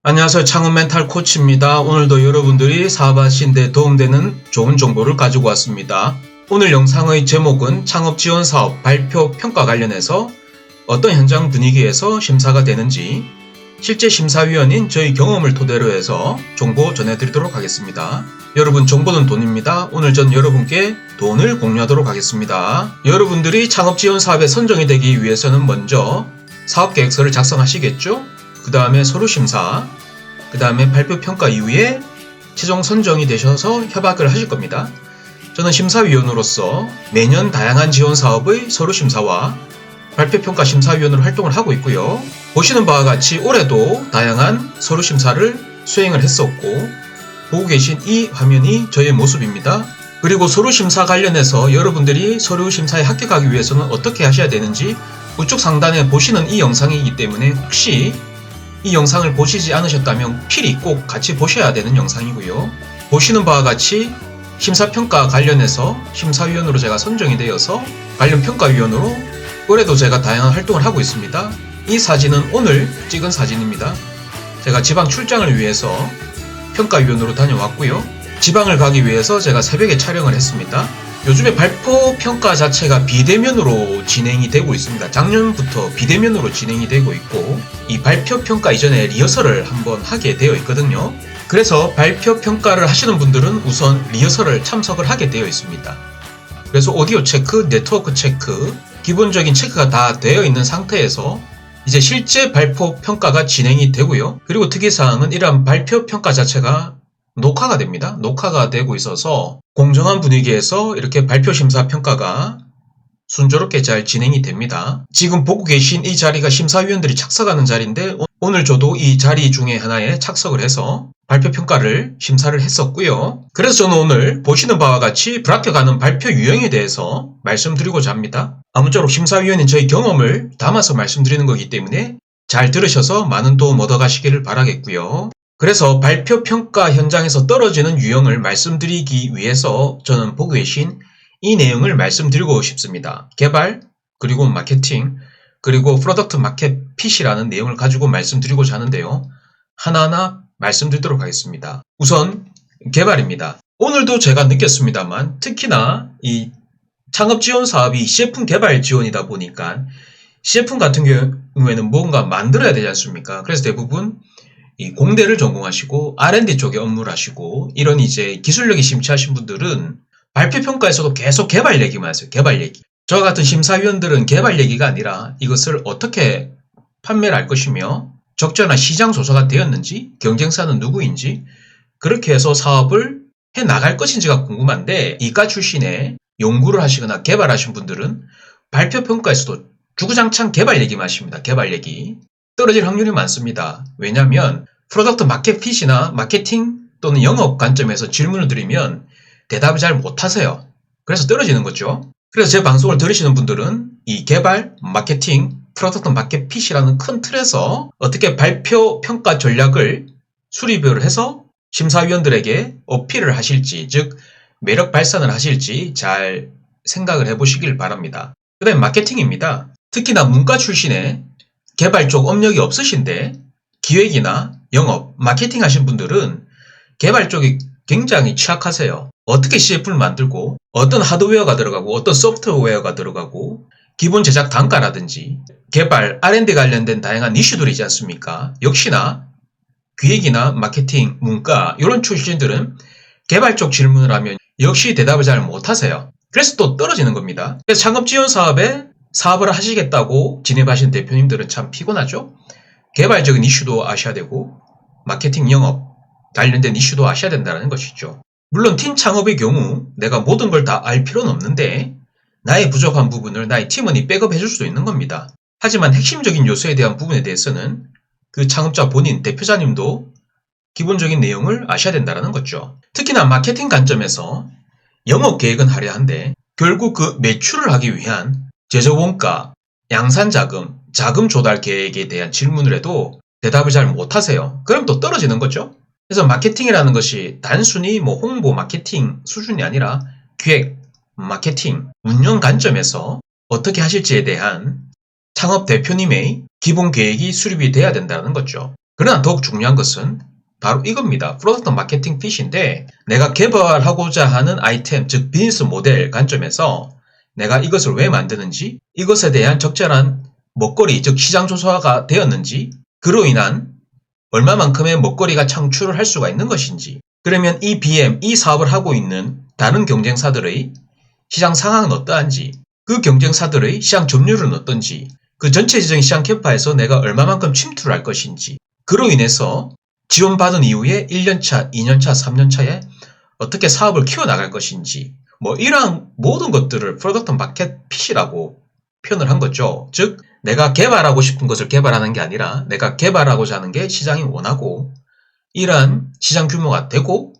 안녕하세요. 창업 멘탈 코치입니다. 오늘도 여러분들이 사업하신 데 도움되는 좋은 정보를 가지고 왔습니다. 오늘 영상의 제목은 창업 지원 사업 발표 평가 관련해서 어떤 현장 분위기에서 심사가 되는지 실제 심사위원인 저희 경험을 토대로 해서 정보 전해드리도록 하겠습니다. 여러분, 정보는 돈입니다. 오늘 전 여러분께 돈을 공유하도록 하겠습니다. 여러분들이 창업 지원 사업에 선정이 되기 위해서는 먼저 사업계획서를 작성하시겠죠? 그 다음에 서류 심사, 그 다음에 발표 평가 이후에 최종 선정이 되셔서 협약을 하실 겁니다. 저는 심사위원으로서 매년 다양한 지원 사업의 서류 심사와 발표 평가 심사위원으로 활동을 하고 있고요. 보시는 바와 같이 올해도 다양한 서류 심사를 수행을 했었고, 보고 계신 이 화면이 저의 모습입니다. 그리고 서류 심사 관련해서 여러분들이 서류 심사에 합격하기 위해서는 어떻게 하셔야 되는지 우측 상단에 보시는 이 영상이기 때문에 혹시 이 영상을 보시지 않으셨다면 필히 꼭 같이 보셔야 되는 영상이고요. 보시는 바와 같이 심사평가 관련해서 심사위원으로 제가 선정이 되어서 관련 평가위원으로 올해도 제가 다양한 활동을 하고 있습니다. 이 사진은 오늘 찍은 사진입니다. 제가 지방 출장을 위해서 평가위원으로 다녀왔고요. 지방을 가기 위해서 제가 새벽에 촬영을 했습니다. 요즘에 발표 평가 자체가 비대면으로 진행이 되고 있습니다. 작년부터 비대면으로 진행이 되고 있고, 이 발표 평가 이전에 리허설을 한번 하게 되어 있거든요. 그래서 발표 평가를 하시는 분들은 우선 리허설을 참석을 하게 되어 있습니다. 그래서 오디오 체크, 네트워크 체크, 기본적인 체크가 다 되어 있는 상태에서 이제 실제 발표 평가가 진행이 되고요. 그리고 특이사항은 이러한 발표 평가 자체가 녹화가 됩니다. 녹화가 되고 있어서 공정한 분위기에서 이렇게 발표 심사 평가가 순조롭게 잘 진행이 됩니다. 지금 보고 계신 이 자리가 심사위원들이 착석하는 자리인데, 오늘 저도 이 자리 중에 하나에 착석을 해서 발표 평가를 심사를 했었고요. 그래서 저는 오늘 보시는 바와 같이 불합격하는 발표 유형에 대해서 말씀드리고자 합니다. 아무쪼록 심사위원인 저희 경험을 담아서 말씀드리는 거기 때문에 잘 들으셔서 많은 도움 얻어가시기를 바라겠고요. 그래서 발표 평가 현장에서 떨어지는 유형을 말씀드리기 위해서 저는 보고 계신 이 내용을 말씀드리고 싶습니다. 개발, 그리고 마케팅, 그리고 프로덕트 마켓 핏이라는 내용을 가지고 말씀드리고자 하는데요. 하나하나 말씀드리도록 하겠습니다. 우선 개발입니다. 오늘도 제가 느꼈습니다만 특히나 이 창업 지원 사업이 시제품 개발 지원이다 보니까 시제품 같은 경우에는 뭔가 만들어야 되지 않습니까? 그래서 대부분 이 공대를 전공하시고 R&D 쪽에 업무를 하시고 이런 이제 기술력이 심취하신 분들은 발표 평가에서도 계속 개발 얘기만 하세요. 개발 얘기. 저 같은 심사위원들은 개발 얘기가 아니라 이것을 어떻게 판매를 할 것이며 적절한 시장 조사가 되었는지, 경쟁사는 누구인지, 그렇게 해서 사업을 해 나갈 것인지가 궁금한데, 이과 출신의 연구를 하시거나 개발하신 분들은 발표 평가에서도 주구장창 개발 얘기만 하십니다. 개발 얘기. 떨어질 확률이 많습니다. 왜냐하면 프로덕트 마켓 핏이나 마케팅 또는 영업 관점에서 질문을 드리면 대답을 잘 못하세요. 그래서 떨어지는 거죠. 그래서 제 방송을 들으시는 분들은 이 개발, 마케팅, 프로덕트 마켓 핏이라는 큰 틀에서 어떻게 발표 평가 전략을 수립을 해서 심사위원들에게 어필을 하실지, 즉 매력 발산을 하실지 잘 생각을 해보시길 바랍니다. 그 다음에 마케팅입니다. 특히나 문과 출신의 개발 쪽 업력이 없으신데 기획이나 영업, 마케팅 하신 분들은 개발 쪽이 굉장히 취약하세요. 어떻게 CF를 만들고 어떤 하드웨어가 들어가고 어떤 소프트웨어가 들어가고 기본 제작 단가라든지 개발, R&D 관련된 다양한 이슈들이 있지 않습니까? 역시나 기획이나 마케팅, 문과 이런 출신들은 개발 쪽 질문을 하면 역시 대답을 잘 못하세요. 그래서 또 떨어지는 겁니다. 그래서 창업 지원 사업에 사업을 하시겠다고 진입하신 대표님들은 참 피곤하죠? 개발적인 이슈도 아셔야 되고 마케팅 영업 관련된 이슈도 아셔야 된다는 것이죠. 물론 팀 창업의 경우 내가 모든 걸 다 알 필요는 없는데 나의 부족한 부분을 나의 팀원이 백업해 줄 수도 있는 겁니다. 하지만 핵심적인 요소에 대한 부분에 대해서는 그 창업자 본인, 대표자님도 기본적인 내용을 아셔야 된다는 거죠. 특히나 마케팅 관점에서 영업 계획은 화려한데 결국 그 매출을 하기 위한 제조원가, 양산자금, 자금 조달 계획에 대한 질문을 해도 대답을 잘 못하세요. 그럼 또 떨어지는 거죠. 그래서 마케팅이라는 것이 단순히 홍보 마케팅 수준이 아니라 기획, 마케팅, 운영 관점에서 어떻게 하실지에 대한 창업 대표님의 기본 계획이 수립이 돼야 된다는 거죠. 그러나 더욱 중요한 것은 바로 이겁니다. 프로덕트 마케팅 핏인데 내가 개발하고자 하는 아이템, 즉 비즈니스 모델 관점에서 내가 이것을 왜 만드는지, 이것에 대한 적절한 먹거리, 즉 시장 조사가 되었는지, 그로 인한 얼마만큼의 먹거리가 창출을 할 수가 있는 것인지, 그러면 이 BM, 이 사업을 하고 있는 다른 경쟁사들의 시장 상황은 어떠한지, 그 경쟁사들의 시장 점유율은 어떤지, 그 전체적인 시장 캐파에서 내가 얼마만큼 침투를 할 것인지, 그로 인해서 지원받은 이후에 1년차, 2년차, 3년차에 어떻게 사업을 키워나갈 것인지, 이러한 모든 것들을 프로덕트 마켓 핏이라고 표현을 한 거죠. 즉 내가 개발하고 싶은 것을 개발하는 게 아니라 내가 개발하고자 하는 게 시장이 원하고, 이러한 시장 규모가 되고,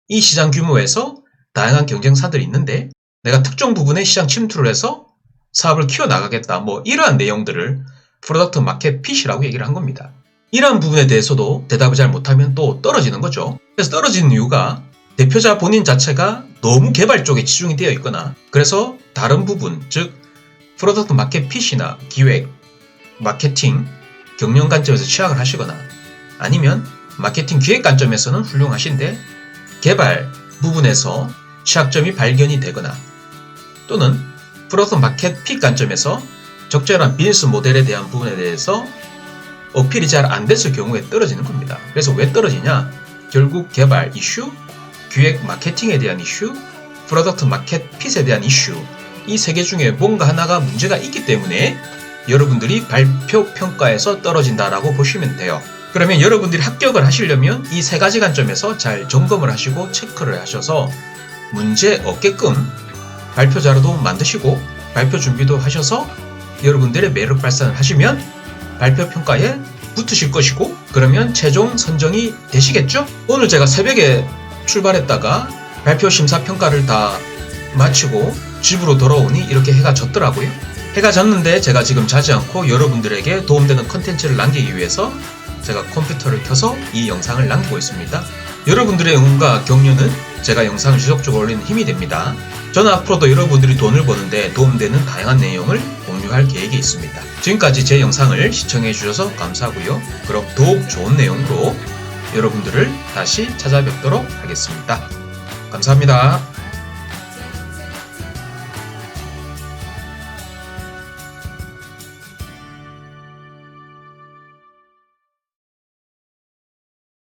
이 시장 규모에서 다양한 경쟁사들이 있는데 내가 특정 부분에 시장 침투를 해서 사업을 키워나가겠다, 이러한 내용들을 프로덕트 마켓 핏이라고 얘기를 한 겁니다. 이러한 부분에 대해서도 대답을 잘 못하면 또 떨어지는 거죠. 그래서 떨어지는 이유가 대표자 본인 자체가 너무 개발 쪽에 치중이 되어 있거나, 그래서 다른 부분, 즉 프로덕트 마켓 핏이나 기획, 마케팅, 경영 관점에서 취약을 하시거나, 아니면 마케팅 기획 관점에서는 훌륭하신데 개발 부분에서 취약점이 발견이 되거나, 또는 프로덕트 마켓 핏 관점에서 적절한 비즈니스 모델에 대한 부분에 대해서 어필이 잘 안 됐을 경우에 떨어지는 겁니다. 그래서 왜 떨어지냐? 결국 개발 이슈, 기획 마케팅에 대한 이슈, 프로덕트 마켓 핏에 대한 이슈, 이 세 개 중에 뭔가 하나가 문제가 있기 때문에 여러분들이 발표 평가에서 떨어진다라고 보시면 돼요. 그러면 여러분들이 합격을 하시려면 이 세 가지 관점에서 잘 점검을 하시고 체크를 하셔서 문제 없게끔 발표 자료도 만드시고 발표 준비도 하셔서 여러분들의 매력 발산을 하시면 발표 평가에 붙으실 것이고, 그러면 최종 선정이 되시겠죠? 오늘 제가 새벽에 출발했다가 발표 심사 평가를 다 마치고 집으로 돌아오니 이렇게 해가 졌더라고요. 해가 졌는데 제가 지금 자지 않고 여러분들에게 도움되는 컨텐츠를 남기기 위해서 제가 컴퓨터를 켜서 이 영상을 남기고 있습니다. 여러분들의 응원과 격려는 제가 영상을 지속적으로 올리는 힘이 됩니다. 저는 앞으로도 여러분들이 돈을 버는데 도움되는 다양한 내용을 공유할 계획이 있습니다. 지금까지 제 영상을 시청해 주셔서 감사하고요. 그럼 더욱 좋은 내용으로 여러분들을 다시 찾아뵙도록 하겠습니다. 감사합니다.